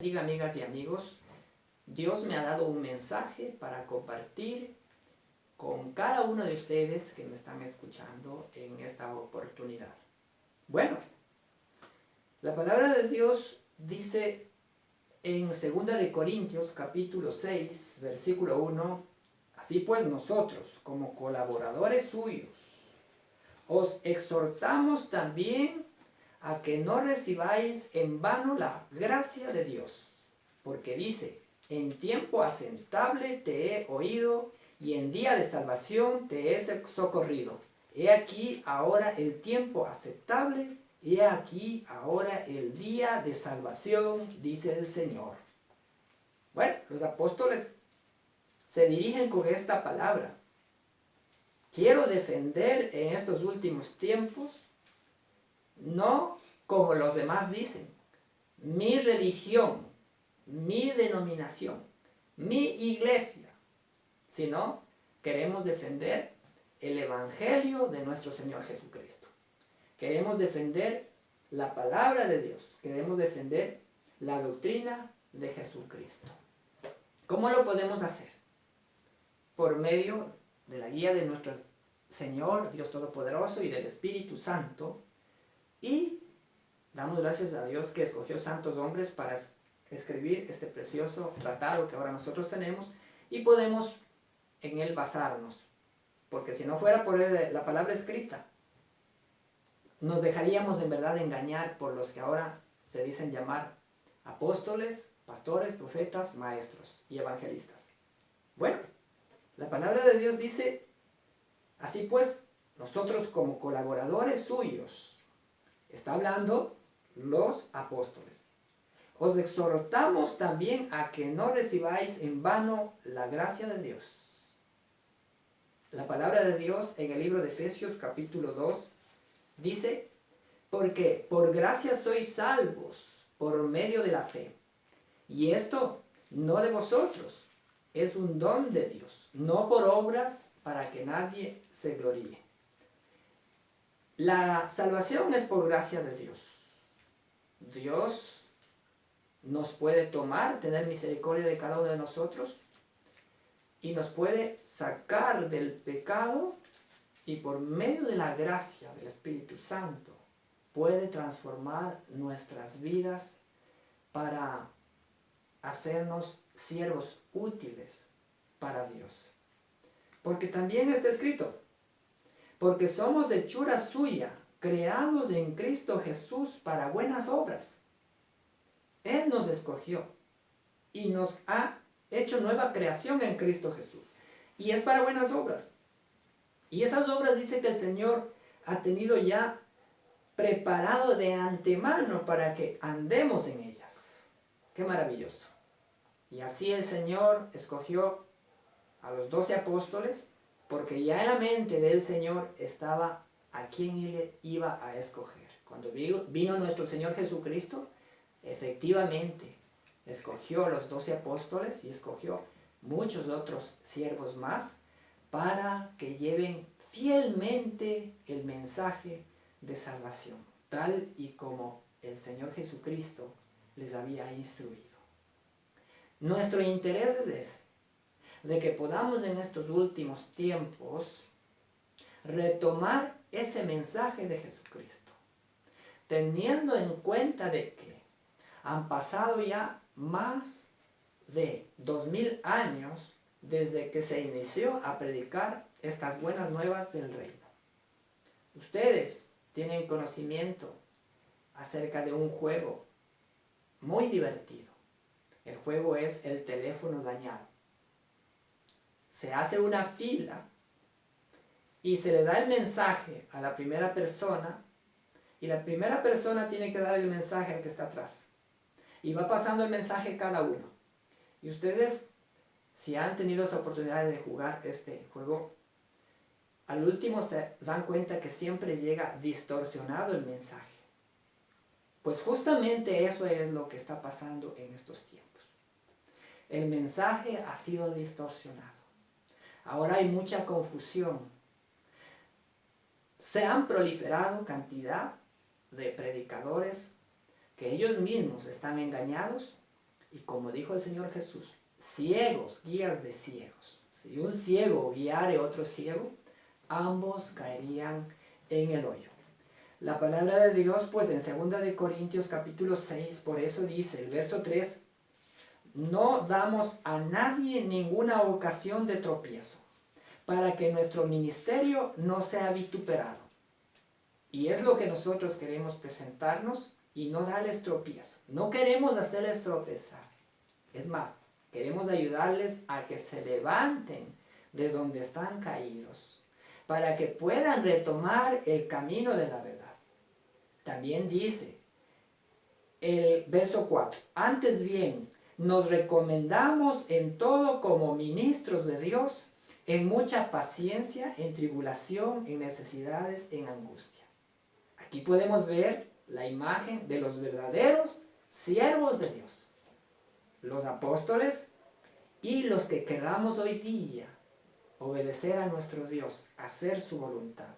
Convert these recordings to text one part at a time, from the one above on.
Diga, amigas y amigos, Dios me ha dado un mensaje para compartir con cada uno de ustedes que me están escuchando en esta oportunidad. Bueno, la palabra de Dios dice en 2 Corintios capítulo 6, versículo 1, así pues nosotros, como colaboradores suyos, os exhortamos también a que no recibáis en vano la gracia de Dios, porque dice, en tiempo aceptable te he oído y en día de salvación te he socorrido. He aquí ahora el tiempo aceptable, he aquí ahora el día de salvación, dice el Señor. Bueno, los apóstoles se dirigen con esta palabra. Quiero defender en estos últimos tiempos, no como los demás dicen, mi religión, mi denominación, mi iglesia, sino queremos defender el Evangelio de nuestro Señor Jesucristo. Queremos defender la palabra de Dios, queremos defender la doctrina de Jesucristo. ¿Cómo lo podemos hacer? Por medio de la guía de nuestro Señor, Dios Todopoderoso y del Espíritu Santo, y damos gracias a Dios que escogió santos hombres para escribir este precioso tratado que ahora nosotros tenemos y podemos en él basarnos. Porque si no fuera por la palabra escrita, nos dejaríamos en verdad engañar por los que ahora se dicen llamar apóstoles, pastores, profetas, maestros y evangelistas. Bueno, la palabra de Dios dice, así pues, nosotros como colaboradores suyos, está hablando los apóstoles. Os exhortamos también a que no recibáis en vano la gracia de Dios. La palabra de Dios en el libro de Efesios capítulo 2 dice, porque por gracia sois salvos por medio de la fe. Y esto no de vosotros, es un don de Dios, no por obras para que nadie se gloríe. La salvación es por gracia de Dios. Dios nos puede tomar, tener misericordia de cada uno de nosotros y nos puede sacar del pecado y por medio de la gracia del Espíritu Santo puede transformar nuestras vidas para hacernos siervos útiles para Dios. Porque también está escrito, porque somos hechura suya, creados en Cristo Jesús para buenas obras. Él nos escogió y nos ha hecho nueva creación en Cristo Jesús. Y es para buenas obras. Y esas obras dice que el Señor ha tenido ya preparado de antemano para que andemos en ellas. ¡Qué maravilloso! Y así el Señor escogió a los 12 apóstoles porque ya en la mente del Señor estaba a quién Él iba a escoger. Cuando vino nuestro Señor Jesucristo, efectivamente escogió a los 12 apóstoles y escogió muchos otros siervos más para que lleven fielmente el mensaje de salvación, tal y como el Señor Jesucristo les había instruido. Nuestro interés es ese, de que podamos en estos últimos tiempos retomar ese mensaje de Jesucristo, teniendo en cuenta de que han pasado ya más de 2000 años desde que se inició a predicar estas buenas nuevas del reino. Ustedes tienen conocimiento acerca de un juego muy divertido. El juego es el teléfono dañado. Se hace una fila y se le da el mensaje a la primera persona y la primera persona tiene que dar el mensaje al que está atrás. Y va pasando el mensaje cada uno. Y ustedes, si han tenido esa oportunidad de jugar este juego, al último se dan cuenta que siempre llega distorsionado el mensaje. Pues justamente eso es lo que está pasando en estos tiempos. El mensaje ha sido distorsionado. Ahora hay mucha confusión. Se han proliferado cantidad de predicadores que ellos mismos están engañados Y como dijo el Señor Jesús, ciegos, guías de ciegos. Si un ciego guiare a otro ciego, ambos caerían en el hoyo. La palabra de Dios, pues en 2 de Corintios capítulo 6, por eso dice el verso 3, no damos a nadie ninguna ocasión de tropiezo, para que nuestro ministerio no sea vituperado. Y es lo que nosotros queremos presentarnos y no darles tropiezo. No queremos hacerles tropezar. Es más, queremos ayudarles a que se levanten de donde están caídos, para que puedan retomar el camino de la verdad. También dice el verso 4, antes bien, nos recomendamos en todo como ministros de Dios, en mucha paciencia, en tribulación, en necesidades, en angustia. Aquí podemos ver la imagen de los verdaderos siervos de Dios, los apóstoles y los que queramos hoy día obedecer a nuestro Dios, hacer su voluntad.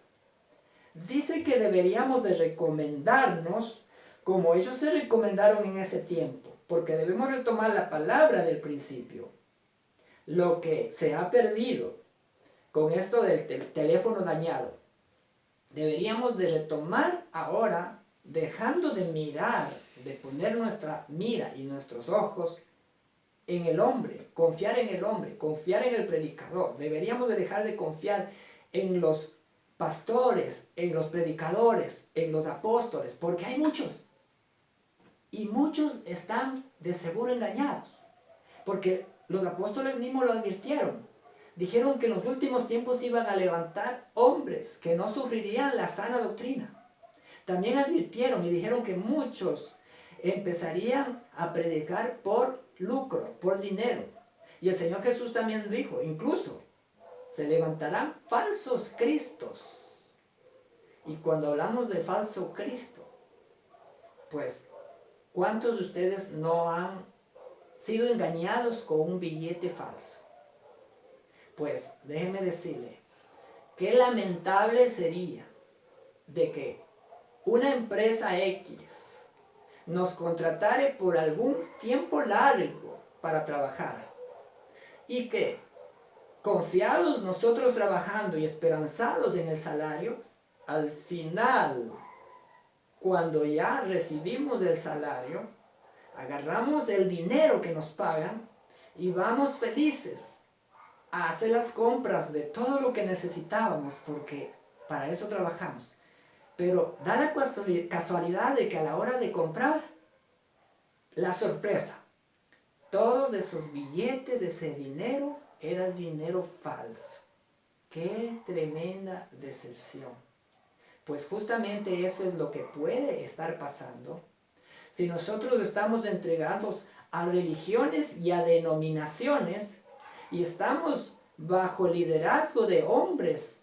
Dice que deberíamos de recomendarnos como ellos se recomendaron en ese tiempo, porque debemos retomar la palabra del principio. Lo que se ha perdido con esto del teléfono dañado, deberíamos de retomar ahora, dejando de mirar, de poner nuestra mira y nuestros ojos en el hombre, confiar en el hombre, confiar en el predicador. Deberíamos de dejar de confiar en los pastores, en los predicadores, en los apóstoles, porque hay muchos. Y muchos están de seguro engañados, porque los apóstoles mismos lo advirtieron. Dijeron que en los últimos tiempos iban a levantar hombres que no sufrirían la sana doctrina. También advirtieron y dijeron que muchos empezarían a predicar por lucro, por dinero. Y el Señor Jesús también dijo, incluso, se levantarán falsos cristos. Y cuando hablamos de falso Cristo, pues, ¿cuántos de ustedes no han sido engañados con un billete falso? Pues déjeme decirle, qué lamentable sería de que una empresa X nos contratare por algún tiempo largo para trabajar y que, confiados nosotros trabajando y esperanzados en el salario, al final, cuando ya recibimos el salario, agarramos el dinero que nos pagan y vamos felices a hacer las compras de todo lo que necesitábamos, porque para eso trabajamos. Pero da la casualidad de que a la hora de comprar, la sorpresa, todos esos billetes, ese dinero, era dinero falso. ¡Qué tremenda decepción! Pues justamente eso es lo que puede estar pasando si nosotros estamos entregados a religiones y a denominaciones y estamos bajo liderazgo de hombres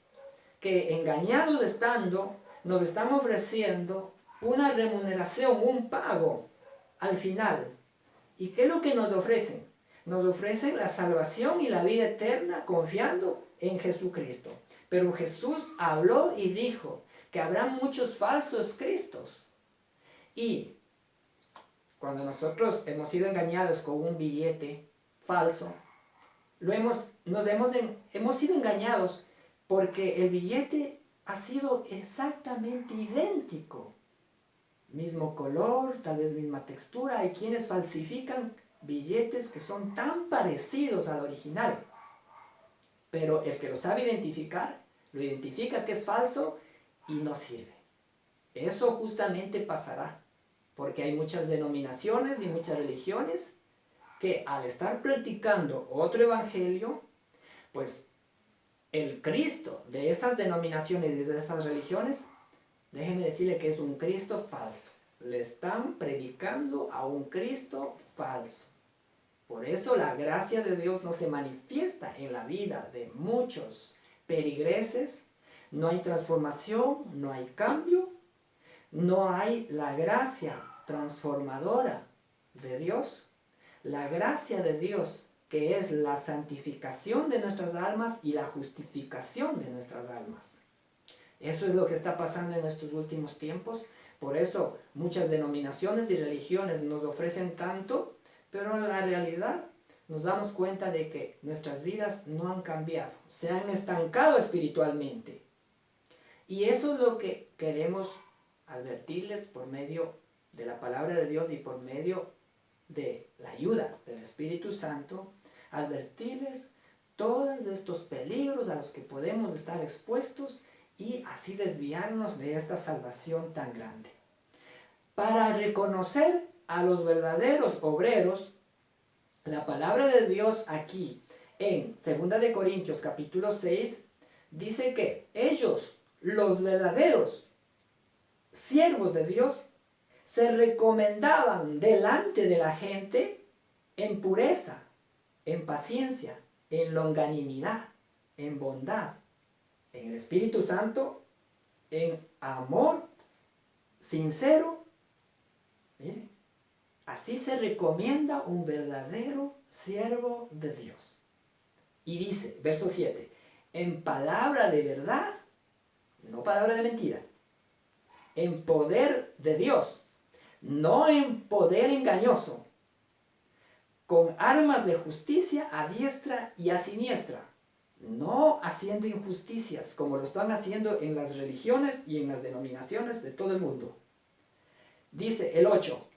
que, engañados estando, nos están ofreciendo una remuneración, un pago al final. ¿Y qué es lo que nos ofrecen? Nos ofrecen la salvación y la vida eterna confiando en Jesucristo. Pero Jesús habló y dijo que habrá muchos falsos cristos. Y cuando nosotros hemos sido engañados con un billete falso, hemos sido engañados porque el billete ha sido exactamente idéntico. Mismo color, tal vez misma textura. Hay quienes falsifican billetes que son tan parecidos al original. Pero el que lo sabe identificar, lo identifica que es falso y no sirve. Eso justamente pasará, porque hay muchas denominaciones y muchas religiones que al estar practicando otro evangelio, pues el Cristo de esas denominaciones y de esas religiones, déjeme decirle que es un Cristo falso. Le están predicando a un Cristo falso. Por eso la gracia de Dios no se manifiesta en la vida de muchos peligreses. No hay transformación, no hay cambio, no hay la gracia transformadora de Dios. La gracia de Dios, que es la santificación de nuestras almas y la justificación de nuestras almas. Eso es lo que está pasando en estos últimos tiempos. Por eso muchas denominaciones y religiones nos ofrecen tanto, Pero en la realidad nos damos cuenta de que nuestras vidas no han cambiado, se han estancado espiritualmente. Y eso es lo que queremos advertirles por medio de la palabra de Dios y por medio de la ayuda del Espíritu Santo, advertirles todos estos peligros a los que podemos estar expuestos y así desviarnos de esta salvación tan grande. Para reconocer a los verdaderos obreros, la palabra de Dios aquí en 2 de Corintios capítulo 6 dice que ellos, los verdaderos siervos de Dios, se recomendaban delante de la gente en pureza, en paciencia, en longanimidad, en bondad, en el Espíritu Santo, en amor sincero. Mire, así se recomienda un verdadero siervo de Dios. Y dice, verso 7, en palabra de verdad, no palabra de mentira, en poder de Dios, no en poder engañoso, con armas de justicia a diestra y a siniestra, no haciendo injusticias como lo están haciendo en las religiones y en las denominaciones de todo el mundo. Dice el 8,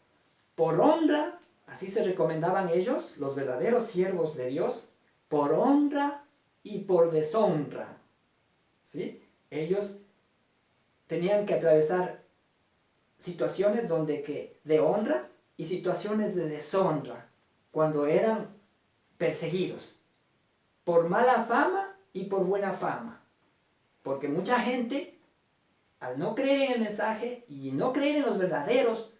por honra, así se recomendaban ellos, los verdaderos siervos de Dios, por honra y por deshonra. ¿Sí? Ellos tenían que atravesar situaciones de honra y situaciones de deshonra, cuando eran perseguidos por mala fama y por buena fama. Porque mucha gente, al no creer en el mensaje y no creer en los verdaderos,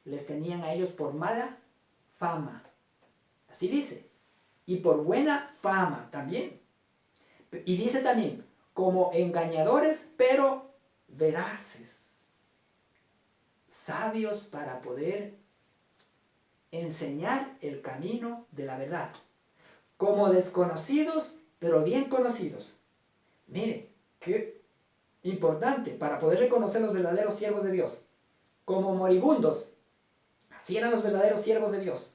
les tenían a ellos por mala fama. Así dice. Y por buena fama también. Y dice también, como engañadores, pero veraces. Sabios para poder enseñar el camino de la verdad. Como desconocidos, pero bien conocidos. Mire, qué importante para poder reconocer los verdaderos siervos de Dios. Como moribundos, así eran los verdaderos siervos de Dios,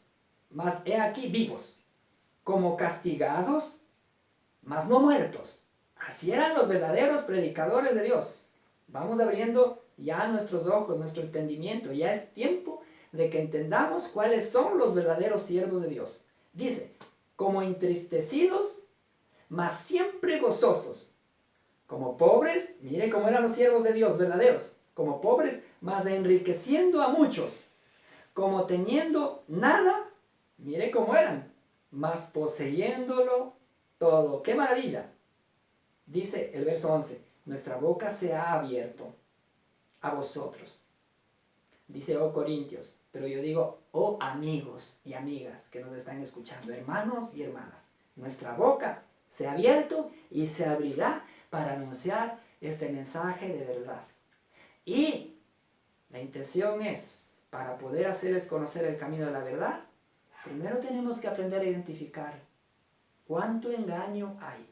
mas he aquí vivos. Como castigados, mas no muertos. Así eran los verdaderos predicadores de Dios. Vamos abriendo ya nuestros ojos, nuestro entendimiento. Ya es tiempo de que entendamos cuáles son los verdaderos siervos de Dios. Dice, como entristecidos, mas siempre gozosos. Como pobres, mire cómo eran los siervos de Dios, verdaderos. Como pobres, mas enriqueciendo a muchos. Como teniendo nada, mire cómo eran, mas poseyéndolo todo. ¡Qué maravilla! Dice el verso 11, nuestra boca se ha abierto a vosotros. Dice, oh Corintios, pero yo digo, oh amigos y amigas que nos están escuchando, hermanos y hermanas, nuestra boca se ha abierto y se abrirá para anunciar este mensaje de verdad. Y la intención es, para poder hacerles conocer el camino de la verdad, primero tenemos que aprender a identificar cuánto engaño hay.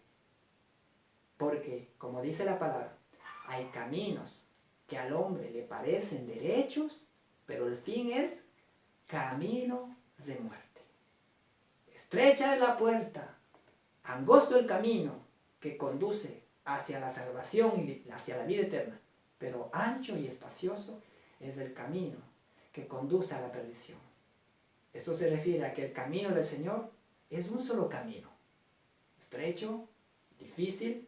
Porque, como dice la palabra, hay caminos que al hombre le parecen derechos, pero el fin es camino de muerte. Estrecha es la puerta, angosto el camino que conduce hacia la salvación y hacia la vida eterna, pero ancho y espacioso es el camino que conduce a la perdición. Esto se refiere a que el camino del Señor es un solo camino, estrecho, difícil.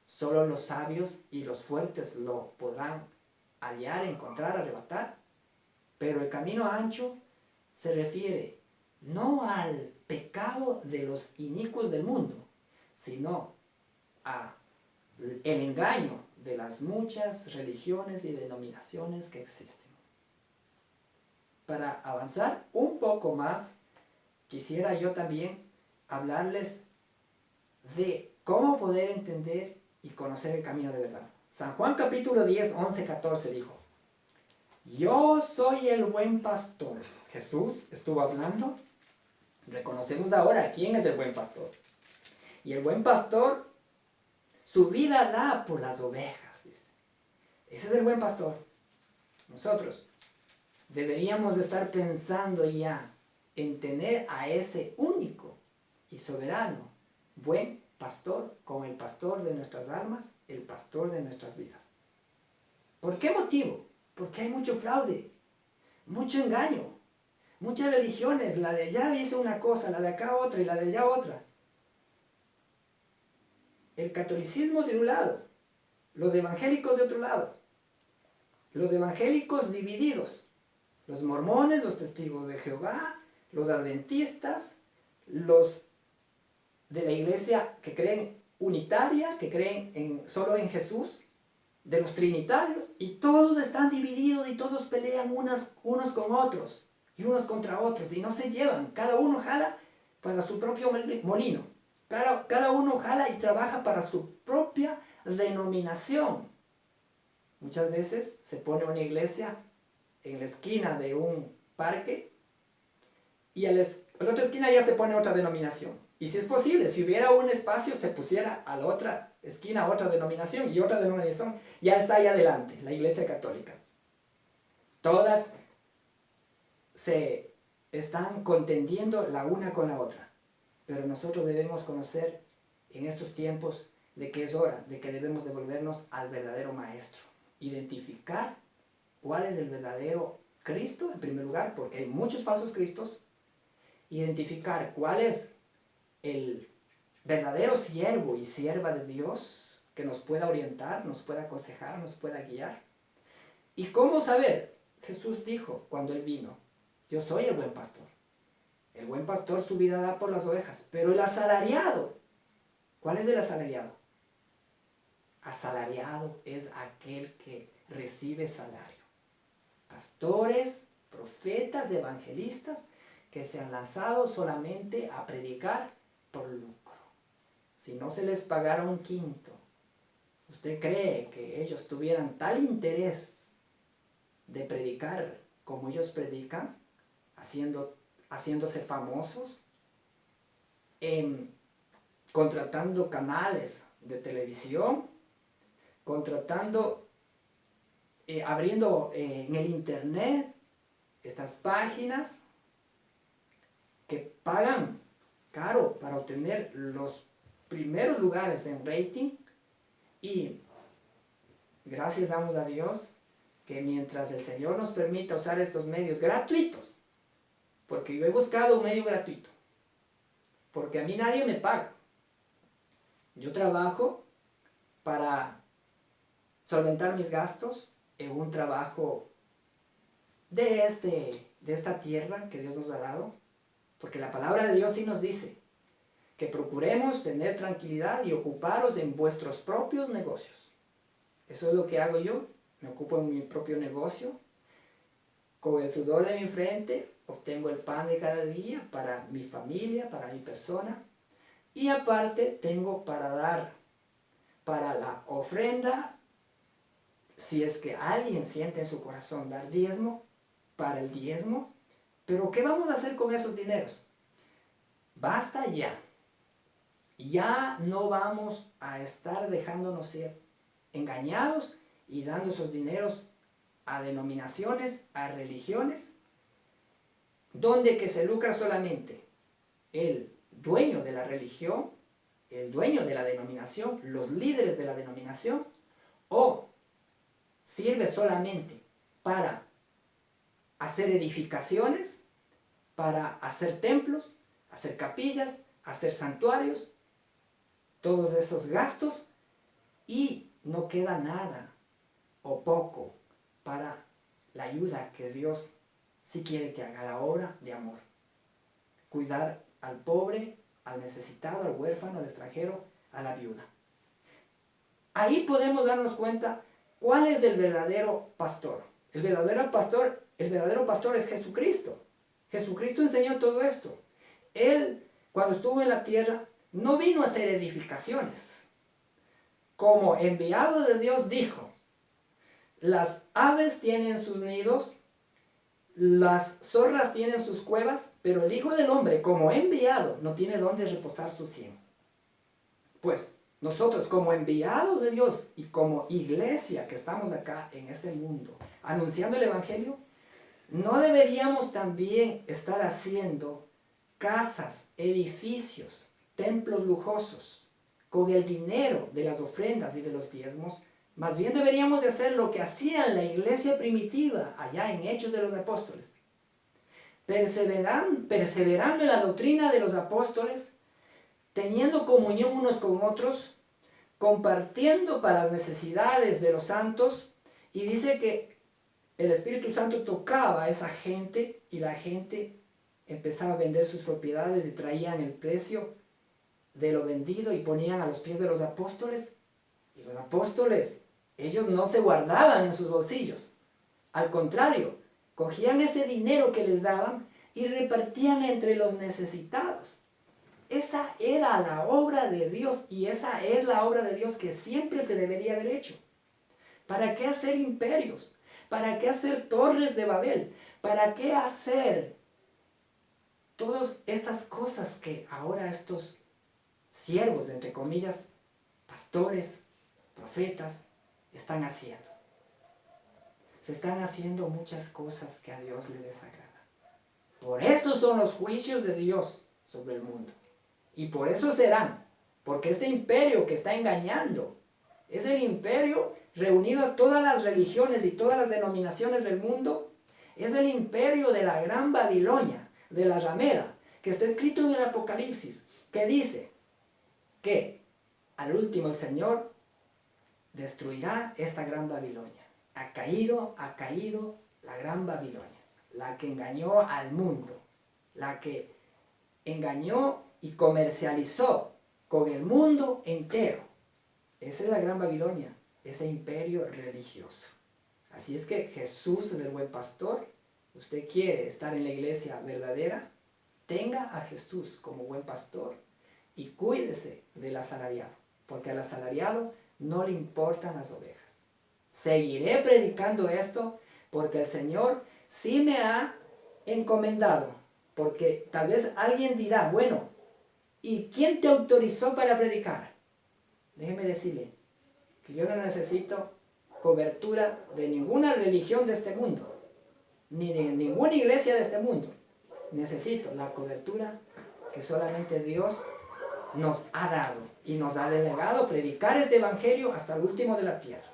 Solo los sabios y los fuertes lo podrán hallar, encontrar, arrebatar. Pero el camino ancho se refiere no al pecado de los inicuos del mundo, sino al engaño de las muchas religiones y denominaciones que existen. Para avanzar un poco más, quisiera yo también hablarles de cómo poder entender y conocer el camino de verdad. San Juan capítulo 10, 11, 14 dijo, yo soy el buen pastor. Jesús estuvo hablando. Reconocemos ahora quién es el buen pastor. Y el buen pastor su vida da por las ovejas, dice. Ese es el buen pastor. Nosotros deberíamos de estar pensando ya en tener a ese único y soberano, buen pastor, como el pastor de nuestras almas, el pastor de nuestras vidas. ¿Por qué motivo? Porque hay mucho fraude, mucho engaño, muchas religiones, la de allá dice una cosa, la de acá otra y la de allá otra. El catolicismo de un lado, los evangélicos de otro lado, los evangélicos divididos, los mormones, los testigos de Jehová, los adventistas, los de la iglesia que creen unitaria, que creen solo en Jesús, de los trinitarios, y todos están divididos y todos pelean unos con otros y unos contra otros y no se llevan, cada uno jala para su propio molino, cada uno jala y trabaja para su propia denominación. Muchas veces se pone una iglesia en la esquina de un parque y a la otra esquina ya se pone otra denominación. Y si es posible, si hubiera un espacio, se pusiera a la otra esquina otra denominación y otra denominación ya está ahí adelante, la iglesia católica. Todas se están contendiendo la una con la otra. Pero nosotros debemos conocer en estos tiempos de que es hora, de que debemos devolvernos al verdadero maestro. Identificar cuál es el verdadero Cristo, en primer lugar, porque hay muchos falsos cristos. Identificar cuál es el verdadero siervo y sierva de Dios que nos pueda orientar, nos pueda aconsejar, nos pueda guiar. ¿Y cómo saber? Jesús dijo cuando Él vino, yo soy el buen pastor. El buen pastor su vida da por las ovejas, pero el asalariado, ¿cuál es el asalariado? Asalariado es aquel que recibe salario. Pastores, profetas, evangelistas que se han lanzado solamente a predicar por lucro. Si no se les pagara un quinto, ¿usted cree que ellos tuvieran tal interés de predicar como ellos predican, haciéndose famosos, contratando canales de televisión, abriendo en el internet estas páginas que pagan caro para obtener los primeros lugares en rating? Y gracias damos a Dios que mientras el Señor nos permita usar estos medios gratuitos, porque yo he buscado un medio gratuito, porque a mí nadie me paga. Yo trabajo para solventar mis gastos en un trabajo de esta tierra que Dios nos ha dado, porque la palabra de Dios sí nos dice que procuremos tener tranquilidad y ocuparos en vuestros propios negocios. Eso es lo que hago yo, me ocupo en mi propio negocio, con el sudor de mi frente obtengo el pan de cada día para mi familia, para mi persona, y aparte tengo para dar, para la ofrenda, si es que alguien siente en su corazón dar diezmo, para el diezmo. Pero ¿qué vamos a hacer con esos dineros? Basta ya. Ya no vamos a estar dejándonos ser engañados y dando esos dineros a denominaciones, a religiones, donde que se lucra solamente el dueño de la religión, el dueño de la denominación, los líderes de la denominación, o sirve solamente para hacer edificaciones, para hacer templos, hacer capillas, hacer santuarios, todos esos gastos, y no queda nada o poco para la ayuda que Dios sí quiere que haga, la obra de amor. Cuidar al pobre, al necesitado, al huérfano, al extranjero, a la viuda. Ahí podemos darnos cuenta cuál es el verdadero pastor. El verdadero pastor es Jesucristo. Jesucristo enseñó todo esto. Él, cuando estuvo en la tierra, no vino a hacer edificaciones. Como enviado de Dios dijo, las aves tienen sus nidos, las zorras tienen sus cuevas, pero el Hijo del Hombre, como enviado, no tiene dónde reposar su sien. Pues nosotros, como enviados de Dios y como iglesia que estamos acá en este mundo, anunciando el Evangelio, ¿No deberíamos también estar haciendo casas, edificios, templos lujosos con el dinero de las ofrendas y de los diezmos? Más bien deberíamos de hacer lo que hacía la iglesia primitiva allá en Hechos de los Apóstoles. Perseverando en la doctrina de los apóstoles, teniendo comunión unos con otros, compartiendo para las necesidades de los santos, y dice que el Espíritu Santo tocaba a esa gente y la gente empezaba a vender sus propiedades y traían el precio de lo vendido y ponían a los pies de los apóstoles. Y los apóstoles, ellos no se guardaban en sus bolsillos. Al contrario, cogían ese dinero que les daban y repartían entre los necesitados. Esa era la obra de Dios y esa es la obra de Dios que siempre se debería haber hecho. ¿Para qué hacer imperios? ¿Para qué hacer torres de Babel? ¿Para qué hacer todas estas cosas que ahora estos siervos, entre comillas, pastores, profetas, están haciendo? Se están haciendo muchas cosas que a Dios le desagradan. Por eso son los juicios de Dios sobre el mundo. Y por eso serán. Porque este imperio que está engañando es el imperio reunido a todas las religiones y todas las denominaciones del mundo. Es el imperio de la gran Babilonia, de la ramera, que está escrito en el Apocalipsis, que dice que al último el Señor destruirá esta gran Babilonia. Ha caído la gran Babilonia, la que engañó al mundo, la que engañó y comercializó con el mundo entero. Esa es la gran Babilonia, ese imperio religioso. Así es que Jesús es el buen pastor. Usted quiere estar en la iglesia verdadera, tenga a Jesús como buen pastor y cuídese del asalariado, porque al asalariado no le importan las ovejas. Seguiré predicando esto porque el Señor sí me ha encomendado, porque tal vez alguien dirá, bueno, ¿y quién te autorizó para predicar? Déjeme decirle que yo no necesito cobertura de ninguna religión de este mundo, ni de ninguna iglesia de este mundo. Necesito la cobertura que solamente Dios nos ha dado y nos ha delegado predicar este evangelio hasta el último de la tierra.